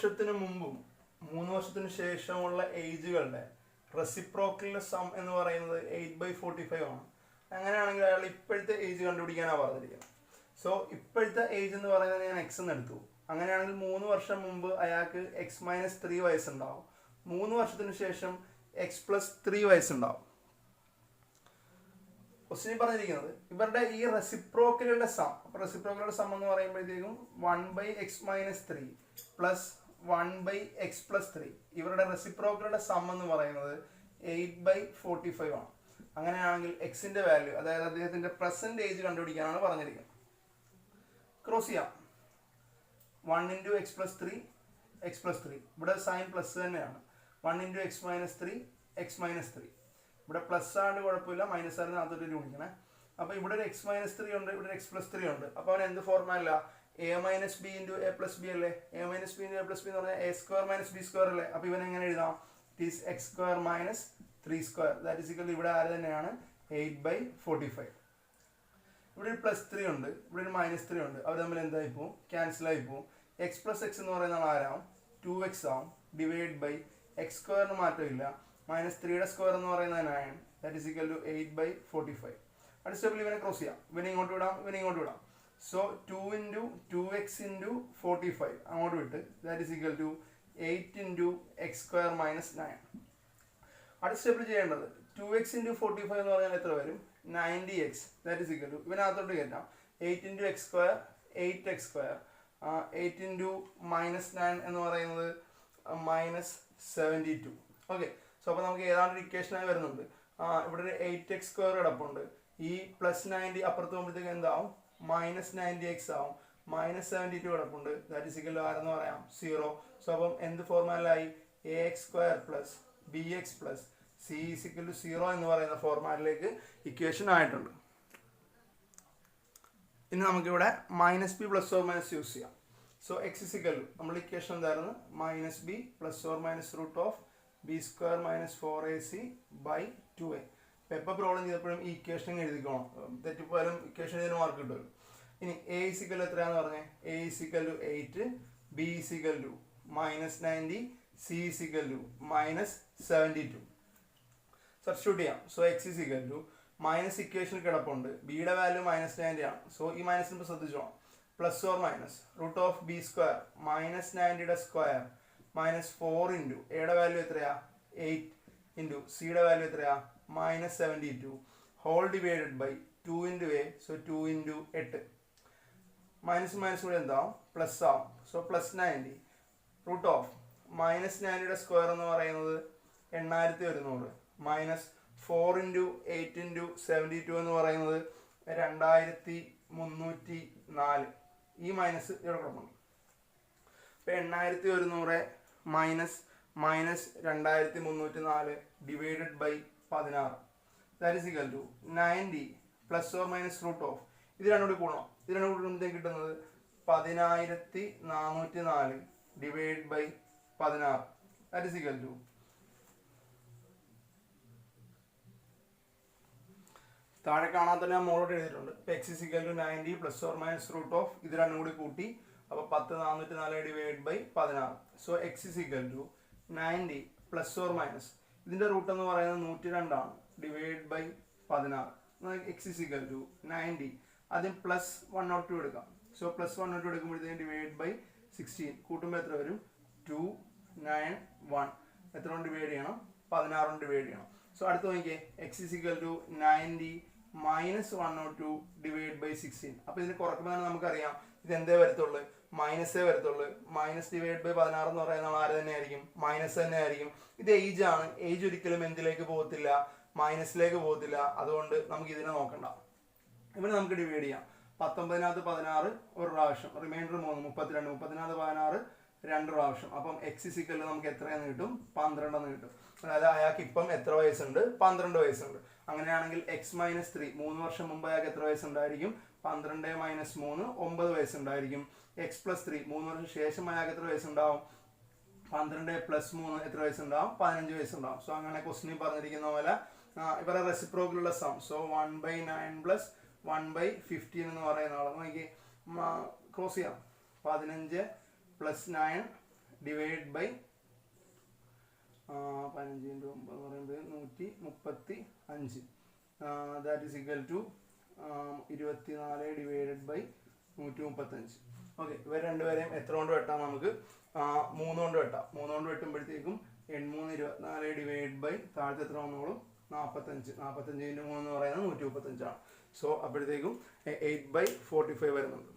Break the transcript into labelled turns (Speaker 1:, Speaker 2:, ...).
Speaker 1: വർഷത്തിന് മുമ്പും 3 വർഷത്തിന് ശേഷമുള്ള ഏജുകളുടെ റെസിപ്രോക്കലിന്റെ സം എന്ന് പറയുന്നത് 8/45 ആണ്. അങ്ങനെയാണെങ്കിൽ അയാൾ ഇപ്പോഴത്തെ ഏജ് കണ്ടുപിടിക്കാനാണ് പറഞ്ഞിരിക്കുന്നത്. സോ ഇപ്പോഴത്തെ ഏജ് എന്ന് പറയുന്നത് ഞാൻ എക്സ് എന്ന് എടുത്തു. അങ്ങനെയാണെങ്കിൽ 3 വർഷം മുമ്പ് അയാൾക്ക് x-3 വയസ്സുണ്ടാവും. 3 വർഷത്തിന് ശേഷം x+3 വയസ്സുണ്ടാവും. ക്വസ്റ്റ്യൻ പറഞ്ഞിരിക്കുന്നത് ഇവരുടെ ഈ റെസിപ്രോക്കലുകളുടെ സം. അപ്പോൾ റെസിപ്രോക്കലുകളുടെ സം എന്ന് പറയുമ്പോഴത്തേക്കും 1/x-3 പ്ലസ് 1/x+3. ഇവരുടെ റെസിപ്രോക്കലുകളുടെ സം എന്ന് പറയുന്നത് 8/45 ആണ്. അങ്ങനെയാണെങ്കിൽ എക്സിന്റെ വാല്യൂ, അതായത് അദ്ദേഹത്തിന്റെ പ്രസന്റ് ഏജ് കണ്ടുപിടിക്കാനാണ് പറഞ്ഞിരിക്കുന്നത്. ക്രോസ് ചെയ്യാം. 1 × x+3 x+3. ഇവിടെ സൈൻ പ്ലസ് തന്നെയാണ്. 1 × x-3 x-3. ഇവിടെ പ്ലസ് ആണ് കുഴപ്പമില്ല, മൈനസ് ആണ് അകത്തോട്ട് ഗുണിക്കണേ. അപ്പൊ ഇവിടെ ഒരു x-3 ഉണ്ട്, ഇവിടെ ഒരു x+3 ഉണ്ട്. അപ്പൊ അവൻ എന്ത് ഫോർമാറ്റില്ല? a - b × a + b അല്ലേ? a - b × a + b എന്ന് പറഞ്ഞാൽ a² - b² അല്ലേ? അപ്പൊ ഇവൻ എങ്ങനെ എഴുതാം? It is x² - 3². That is equal ഇവിടെ ആര് തന്നെയാണ്? 8/45. ഇവിടെ ഒരു +3 ഉണ്ട്, ഇവിടെ ഒരു -3 ഉണ്ട്. അവർ തമ്മിൽ എന്തായി പോവും? ക്യാൻസൽ ആയി പോവും. x + x എന്ന് പറയുന്നത് ആരാവും? 2x ആവും. ഡിവൈഡ് ബൈ x² മാറ്റമില്ല. -3യുടെ സ്ക്വയർ എന്ന് പറയുന്നത് 9. That is equal to 8/45. അടുത്ത സ്റ്റെപ്പിൽ ഇവനെ ക്രോസ് ചെയ്യാം. ഇവനെ ഇങ്ങോട്ട് വിടാം, ഇവനെ ഇങ്ങോട്ട് വിടാം. സോ 2 × 2x × 45 അങ്ങോട്ട് വിട്ട് that is equal to 8 × x² - 9. അടുത്ത സ്റ്റെപ്പിൽ ചെയ്യേണ്ടത് 2x × 45 എന്ന് പറഞ്ഞാൽ എത്ര വരും? 90x. That is equal to ഇവനകത്തോട്ട് കയറ്റാം. 8 × x², 8x². 8 × -9 എന്ന് പറയുന്നത് -72. ഓക്കെ. സോ അപ്പോൾ നമുക്ക് ഏതാണ്ട് ഇക്വേഷനായി വരുന്നുണ്ട്. ഇവിടെ ഒരു 8x² കിടപ്പുണ്ട്. ഈ +90 അപ്പുറത്ത് പോകുമ്പോഴത്തേക്ക് എന്താവും? -90x ആവും. -72 കിടപ്പുണ്ട്. ദാറ്റ് ഈസ് ഈക്വൽ ടു ആരെന്ന് പറയാം? 0. സോ അപ്പം എന്ത് ഫോർമാറ്റിലായി? ax² + bx + c = 0 എന്ന് പറയുന്ന ഫോർമാറ്റിലേക്ക് ഇക്വേഷൻ ആയിട്ടുണ്ട്. ഇനി നമുക്കിവിടെ -b ± യൂസ് ചെയ്യാം. സോ x = നമ്മൾ ഇക്വേഷൻ എന്തായിരുന്നു? -b ± √b² - 4ac/2a. എപ്പോൾ പ്രോബ്ലം ചെയ്തപ്പോഴും ഈ ഇക്വേഷൻ എഴുതിക്കോണം. തെറ്റിപ്പോയാലും ഇക്വേഷൻ ചെയ്ത് മാർക്ക് കിട്ടുമല്ലോ. ഇനി a = എത്രയാണെന്ന് പറഞ്ഞേ? a = 8, b = -90, c = -72. സബ്സ്റ്റിറ്റ്യൂട്ട് ചെയ്യാം. സോ x = മൈനസ് ഇക്വേഷൻ കിടപ്പുണ്ട്. ബിയുടെ വാല്യൂ -90 ആണ്. സോ ഈ മൈനസിന് ശ്രദ്ധിച്ചോണം. +or √b², -90യുടെ സ്ക്വയർ -4 × എയുടെ വാല്യൂ എത്രയാ? 8 × സിയുടെ വാല്യൂ എത്രയാ? -72 whole divided by 2 × a. So 2 × 8. Minus minus കൂടെ എന്താവും? പ്ലസ് ആവും. സോ +90 -90യുടെ സ്ക്വയർ എന്ന് പറയുന്നത് 8100 -4 × 8 × 72 എന്ന് പറയുന്നത് 2304. ഈ മൈനസ് ഇവിടെ കിടപ്പുണ്ട്. ഇപ്പൊ 8100 -2304 divided by 16. That is equal to 90 +or - ഇത് രണ്ടും കൂടി കൂടണം. ഇത് രണ്ടും കൂടി കൂടുമ്പോഴത്തേക്ക് കിട്ടുന്നത് 10404 divide by 16. That is equal to താഴെ കാണാത്ത ഞാൻ മോളോട്ട് എഴുതിയിട്ടുണ്ട്. x = 90 +or - ഇത് രണ്ടും കൂടി കൂട്ടി. അപ്പോൾ 10404 divide by 16. So x = 90 +or - ഇതിന്റെ റൂട്ട് എന്ന് പറയുന്നത് 102 ആണ്. Divide by 16. x = 90. ആദ്യം +102 എടുക്കാം. സോ +102 എടുക്കുമ്പോഴത്തേക്കും ഡിവൈഡ് ബൈ 16 കൂട്ടുമ്പോൾ എത്ര വരും? 291. എത്ര കൊണ്ട് ഡിവൈഡ് ചെയ്യണം? 16 കൊണ്ട് ഡിവൈഡ് ചെയ്യണം. സോ അടുത്ത് നോക്കിയേ. x = 90 -102 divide by 16. അപ്പൊ ഇതിന് കുറക്കുമ്പോൾ തന്നെ നമുക്കറിയാം ഇത് എന്തേ വരത്തുള്ളൂ? മൈനസേ വരത്തുള്ളൂ. മൈനസ് ഡിവൈഡ് ബൈ 16 എന്ന് പറയുന്ന ആര് തന്നെ ആയിരിക്കും? മൈനസ് തന്നെ ആയിരിക്കും. ഇത് ഏജ് ആണ്. ഏജ് ഒരിക്കലും എന്തിലേക്ക് പോകത്തില്ല? മൈനസിലേക്ക് പോകത്തില്ല. അതുകൊണ്ട് നമുക്ക് ഇതിനെ നോക്കണ്ട. ഇവിടെ നമുക്ക് ഡിവൈഡ് ചെയ്യാം. 19-നകത്ത് 16 ഒരു പ്രാവശ്യം, റിമൈൻഡർ 3, 32. 30-നകത്ത് 16 2 പ്രാവശ്യം. അപ്പം x = നമുക്ക് എത്രയെന്ന് കിട്ടും? 12 എന്ന് കിട്ടും. അതായത് അയാൾക്ക് ഇപ്പം എത്ര വയസ്സുണ്ട്? 12 വയസ്സുണ്ട്. അങ്ങനെയാണെങ്കിൽ x-3 3 വർഷം മുമ്പ് അയാൾക്ക് എത്ര വയസ്സുണ്ടായിരിക്കും? 12 - 3 9 വയസ്സുണ്ടായിരിക്കും. x+3 3 വർഷം ശേഷം അയാൾക്ക് എത്ര വയസ്സുണ്ടാവും? 12 + 3 എത്ര വയസ്സുണ്ടാവും? 15 വയസ്സുണ്ടാവും. സോ അങ്ങനെ ക്വസ്റ്റ്യൻ പറഞ്ഞിരിക്കുന്ന പോലെ ഇവരുടെ റെസിപ്രോക്കലുള്ള സം. സോ 1/9 + 1/15 എന്ന് പറയുന്ന ആളെ നോക്കി ക്രോസ് ചെയ്യാം. 15 + 9 ഡിവൈഡ് ബൈ 15 ഇൻറ്റു 9 എന്ന് പറയുമ്പോൾ 135. That is equal to 24 divided by 135. Okay, ഇവർ രണ്ടുപേരെയും എത്ര കൊണ്ട് വെട്ടാം? നമുക്ക് 3 കൊണ്ട് വെട്ടാം. 3 കൊണ്ട് വെട്ടുമ്പോഴത്തേക്കും 8 24 ഡിവൈഡ് ബൈ താഴത്തെ എത്ര വന്നോളും? 45 × 3 എന്ന് പറയുന്നത് 135 ആണ്. സോ അപ്പോഴത്തേക്കും 8/45 വരുന്നുണ്ട്.